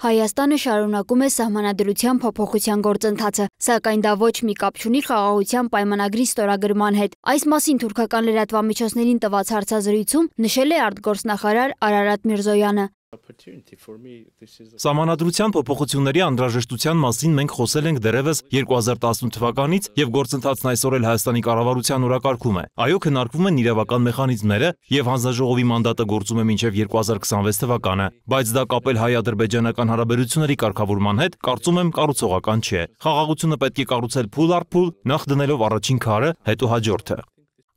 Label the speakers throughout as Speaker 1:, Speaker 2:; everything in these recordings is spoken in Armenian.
Speaker 1: Հայաստանը շարունակում է սահմանադրության փոփոխության գործընթացը, սակայն դա ոչ մի կապ չունի խաղաղության պայմանագրի ստորագրման հետ։ Այս մասին թուրքական լրատվամիջոցներին տված հարցազրույցում նշել է արտգործնախարար Արարատ Միրզոյանը։
Speaker 2: Սահմանադրության փոփոխությունների անհրաժեշտության մասին մենք խոսել ենք դեռևս 2018 թվականից եւ գործընթացն այսօր էլ Հայաստանի կառավարության օրակարգում է։ Այո, քննարկվում են իրավական մեխանիզմները եւ հանձնաժողովի մանդատը գործում է մինչեւ 2026 թվականը, բայց դա կապել հայ-ադրբեջանական հարաբերությունների կարգավորման հետ, կարծում եմ, կառուցողական չէ։ Խաղաղությունը պետք է կառուցել փուլ առ փուլ, նախ դնելով առաջին քարը, հետո հաջորդը։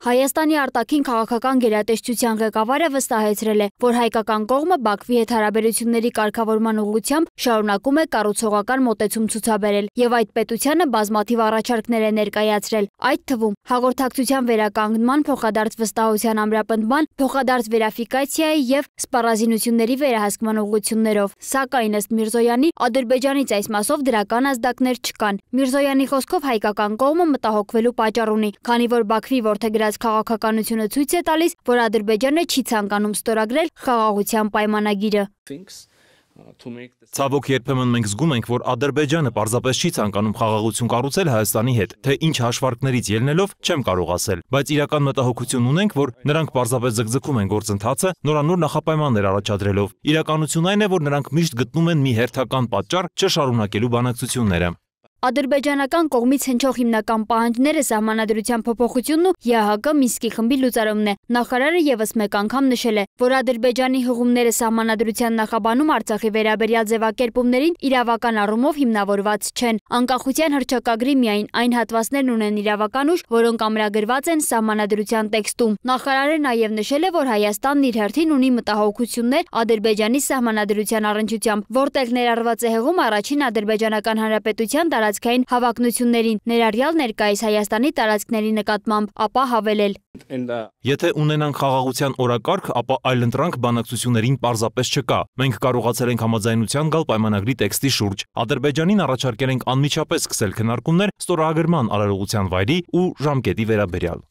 Speaker 1: Հայաստանի արտաքին քաղաքական գերատեսչության ղեկավարը վստահեցրել է, որ հայկական կողմը Բաքվի հետ հարաբերությունների կարգավորման ուղղությամբ շարունակում է կառուցողական մոտեցում ցուցաբերել եւ այդ պետությանը բազմաթիվ առաջարկներ է ներկայացրել, այդ թվում հաղորդակցության վերականգնման, փոխադարձ վստահության ամրապնդման, փոխադարձ վերաֆիկացիայի եւ սպառազինությունների վերահսկման ուղղություններով։ Սակայն ըստ Միրզոյանի, Ադրբեջանից այս մասով դրական ազդակներ չկան։ Միրզոյանի խոսքով հայկական կողմը մտահոգվելու պատճառ ունի, քանի որ Բաքվի որդեգրած քաղաքականությունը ցույց է տալիս, որ Ադրբեջանը չի ցանկանում ստորագրել խաղաղության պայմանագիրը։
Speaker 2: Ցավոք երբեմն մենք զգում ենք, որ Ադրբեջանը պարզապես չի ցանկանում խաղաղություն կառուցել Հայաստանի հետ, թե ինչ հաշվարկներից ելնելով չեմ կարող ասել, բայց իրական մտահոգություն ունենք, որ նրանք պարզապես ձգձգում են գործընթացը, նորանոր նախապայմաններ առաջադրելով։ Իրականությունն այն է, որ նրանք միշտ գտնում են մի հերթական պատճառ չշարունակելու բանակցությունները։
Speaker 1: Ադրբեջանական կողմից հնչող հիմնական պահանջները սահմանադրության փոփոխությունն ու ԵԱՀԿ Մինսկի խմբի լուծարումն է։ Նախարարը եւս մեկ անգամ նշել է, որ Ադրբեջանի հղումները սահմանադրության նախաբանում Արցախի վերաբերյալ ձևակերպումներին իրավական առումով հիմնավորված չեն։ Անկախության հռչակագրի միայն այն հատվածներն ունեն իրավական ուժ, որոնք ամրագրված են սահմանադրության տեքստում։ Նախարարը նաեւ նշել է, որ Հայաստանն իր հերթին ունի մտահոգություններ Ադրբեջանի սահմանադրության առնչությամբ, որտեղ ներառված է հղում առաջին ադրբեջանական հանրապետության տարածքային հավակնություններին, ներառյալ ներկայիս Հայաստանի տարածքների նկատմամբ, ապա հավելել.
Speaker 2: Եթե ունենանք խաղաղության օրակարգ, ապա այլընտրանք բանակցություններին պարզապես չկա։ Մենք կարողացել ենք համաձայնության գալ պայմանագրի տեքստի շուրջ։ Ադրբեջանին առաջարկել ենք անմիջապես սկսել քննարկումներ ստորագրման արարողության վայրի ու ժամկետի վերաբերյալ։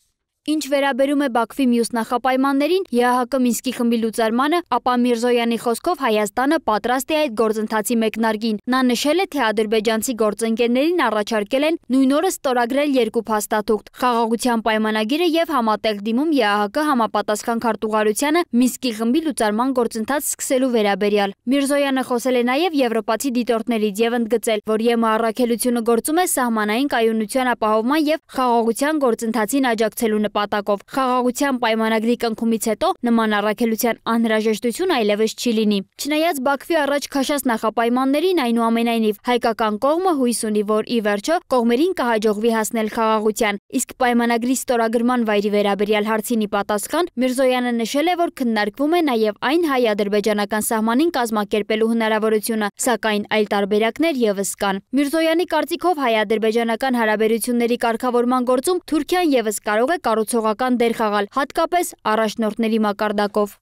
Speaker 1: Ինչ վերաբերում է Բաքվի մյուս նախապայմաններին, ԵԱՀԿ Մինսկի խմբի լուծարմանը, ապա Միրզոյանի խոսքով Հայաստանը պատրաստ է այդ գործընթացի մեկնարկին։ Նա նշել է, թե ադրբեջանցի գործընկերներին առաջարկել են նույն օրը ստորագրել երկու փաստաթուղթ՝ խաղաղության պայմանագիրը եւ համատեղ դիմում ԵԱՀԿ համապատասխան քարտուղարությանը Մինսկի խմբի լուծարման գործընթաց սկսելու վերաբերյալ։ Միրզոյանը խոսել է նաեւ եվրոպացի դիտորդներից եւ ընդգծել, որ ԵՄ առաքելությունը գործում է սահմանային կայունության ապահովման եւ խաղաղության գործընթացին աջակցելու նպատակով։ Խաղաղության պայմանագրի կնքումից հետո նման առաքելության անհրաժեշտություն այլևս չի լինի։ Չնայած Բաքվի առաջ քաշած նախապայմաններին, այնուամենայնիվ հայկական կողմը հույս ունի, որ ի վերջո կողմերին կհաջողվի հասնել խաղաղության։ Իսկ պայմանագրի ստորագրման վայրի վերաբերյալ հարցինի պատասխան Միրզոյանը նշել է, որ քննարկվում է նաև այն հայ-ադրբեջանական սահմանին կազմակերպելու հնարավորությունը, սակայն այլ տարբերակներ ևս կան։ Միրզոյանի կարծիքով հայ-ադրբեջանական հարաբերությունների կարգավորման գործում Թուրքիան ևս կարող է կառուցողական դեր խաղալ, հատկապես առաջնորդների մակարդակով։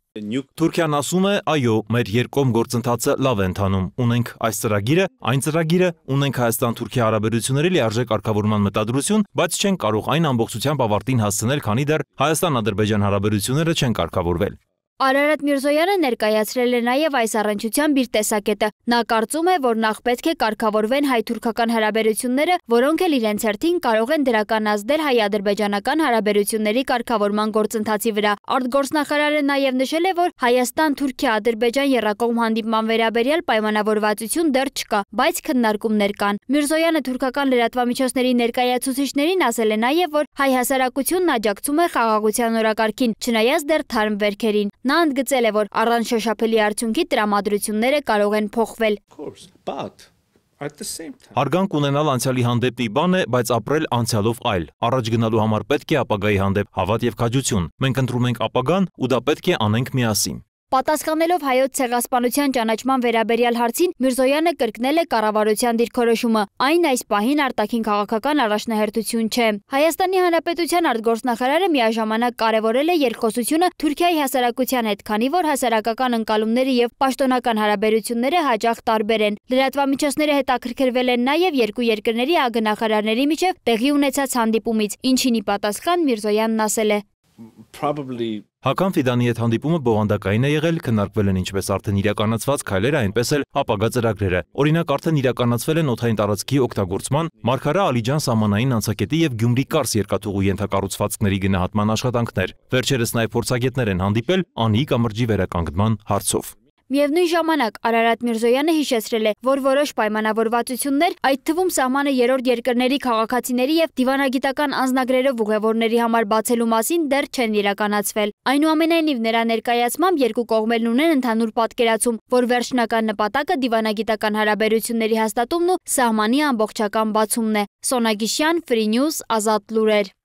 Speaker 2: Թուրքիան ասում է, այո, մեր երկկողմ գործընթացը լավ է ընթանում, ունենք այս ծրագիրը, այն ծրագիրը, ունենք Հայաստան-Թուրքիա հարաբերությունների լիարժեք կարգավորման մտադրություն, բայց չենք կարող այն ամբողջությամբ ավարտին հասցնել, քանի դեռ Հայաստան-Ադրբեջան հարաբերությունները չեն կարգավորվել։
Speaker 1: Արարատ Միրզոյանը ներկայացրել է նաև այս առնչությամբ իր տեսակետը։ Նա կարծում է, որ նախ պետք է կարգավորվեն հայ-թուրքական հարաբերությունները, որոնք էլ իրենց հերթին կարող են դրական ազդել հայ-ադրբեջանական հարաբերությունների կարգավորման գործընթացի վրա։ Արտգործնախարարը նաև նշել է, որ Հայաստան-Թուրքիա-Ադրբեջան եռակողմ հանդիպման վերաբերյալ պայմանավորվածություն դեռ չկա, բայց քննարկումներ կան։ Միրզոյանը թուրքական լրատվամիջոցների ներկայացուցիչներին ասել է նաև, որ հայ հասարակությունն աջակցում է խաղաղության օրակարգին, չնայած դեռ թարմ վերքերին։ Նա ընդգծել է, որ առանց շոշափելի արդյունքի տրամադրությունները կարող են փոխվել։
Speaker 2: Հարգանք ունենալ անցյալի հանդեպ մի բան է, բայց ապրել անցյալով այլ։ Առաջ գնալու համար պետք է ապագայի հանդեպ հավատ եւ քաջություն։ Մենք ընտրում ենք ապագան ու դա պետք է անենք միասին։
Speaker 1: Պատասխանելով հայոց ցեղասպանության ճանաչման վերաբերյալ հարցին, Միրզոյանը կրկնել է կառավարության դիրքորոշումը։ Այն այս պահին արտաքին քաղաքական առաջնահերթություն չէ։ Հայաստանի Հանրապետության արտգործնախարարը միաժամանակ կարևորել է երկխոսությունը Թուրքիայի հասարակության հետ, քանի որ հասարակական ընկալումները եւ պաշտոնական հարաբերությունները հաճախ տարբեր են։ Լրատվամիջոցները հետաքրքրվել են նաեւ երկու երկրների ԱԳ նախարարների միջև տեղի ունեցած հանդիպումից, ինչին ի պատասխան Միրզոյանն ասել է.
Speaker 2: Հական Ֆիդանի հետ հանդիպումը բովանդակային է եղել, քննարկվել են ինչպես արդեն իրականացված քայլերը, այնպես էլ ապագա ծրագրերը։ Օրինակ, արդեն իրականացվել են օդային տարածքի օգտագործման, Մարգարա Ալիջան սահմանային անցակետի եւ Գյումրի-Կարս երկաթուղու ենթակառուցվածքների գնահատման աշխատանքներ։ Վերջերս նաև փորձագետներ են հանդիպել Անի կամրջի վերականգնման հարցով։
Speaker 1: Միևնույն ժամանակ Արարատ Միրզոյանը հիշեցրել է, որ որոշ պայմանավորվածություններ, այդ թվում սահմանը երրորդ երկրների քաղաքացիների եւ դիվանագիտական անձնագրերով ուղևորների համար բացելու մասին դեռ չեն իրականացվել։ Այնուամենայնիվ նրա ներկայացմամբ երկու կողմերն ունեն ընդհանուր պատկերացում, որ վերջնական նպատակը դիվանագիտական հարաբերությունների հաստատումն ու սահմանի ամբողջական բացումն է։ Սոնա Գիշյան, Free News, Ազատ լուրեր։